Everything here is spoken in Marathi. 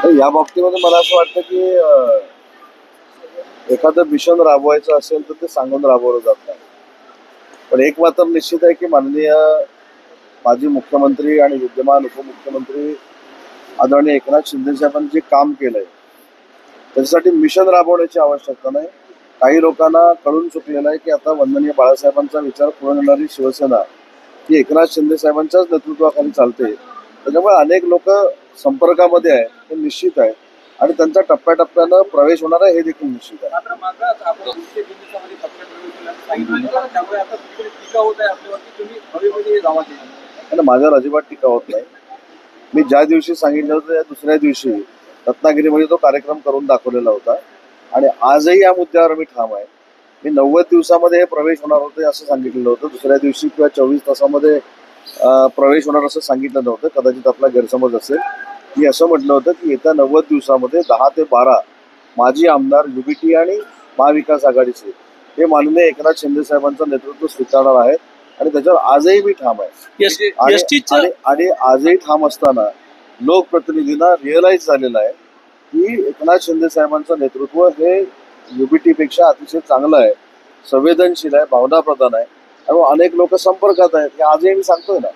तर या बाबतीमध्ये मला असं वाटतं की एखादं मिशन राबवायचं असेल तर ते सांगून राबवलं जात नाही. पण एक मात्र निश्चित आहे की माननीय माजी मुख्यमंत्री आणि विद्यमान उपमुख्यमंत्री आदरणीय एकनाथ शिंदे साहेबांनी जे काम केलंय त्याच्यासाठी मिशन राबवण्याची आवश्यकता नाही. काही लोकांना कळून चुकलेलं आहे की आता वंदनीय बाळासाहेबांचा विचार पुढे नेणारी शिवसेना ही एकनाथ शिंदे साहेबांच्याच नेतृत्वाखाली चालते. त्याच्यामुळे अनेक लोक संपर्कामध्ये आहेत, हे निश्चित आहे आणि त्यांचा टप्प्याटप्प्यानं प्रवेश होणार आहे हे देखील निश्चित आहे. मात्र मागच आपण 200 दिवसामध्ये पक्षप्रवेश सांगितलं, त्यामुळे आता कुठेतरी टीका होत आहे आपल्यावरती, तुम्ही हवेमध्ये दावा केला. आणि माझ्यावर अजिबात टीका होत नाही. मी ज्या दिवशी सांगितलं होतं त्या दुसऱ्या दिवशी रत्नागिरीमध्ये तो कार्यक्रम करून दाखवलेला होता आणि आजही या मुद्द्यावर मी ठाम आहे. मी 90 दिवसामध्ये हे प्रवेश होणार होते असं सांगितलेलं होतं. दुसऱ्या दिवशी किंवा 24 तासामध्ये प्रवेश होणार असं सांगितलं नव्हतं. कदाचित आपला गैरसमज असेल. मी असं म्हटलं होतं की येत्या 90 दिवसामध्ये 10 ते 12 माजी आमदार युबीटी आणि महाविकास आघाडीचे हे माननीय एकनाथ शिंदे साहेबांचं नेतृत्व स्वीकारणार आहेत आणि त्याच्यावर आजही मी ठाम आहे. आणि आजही ठाम असताना लोकप्रतिनिधींना रिअलाइज झालेलं आहे की एकनाथ शिंदे साहेबांचं नेतृत्व हे युबीटीपेक्षा अतिशय चांगलं आहे, संवेदनशील आहे, भावनाप्रधान आहे आणि अनेक लोक संपर्कात आहेत हे आजही मी सांगतोय ना.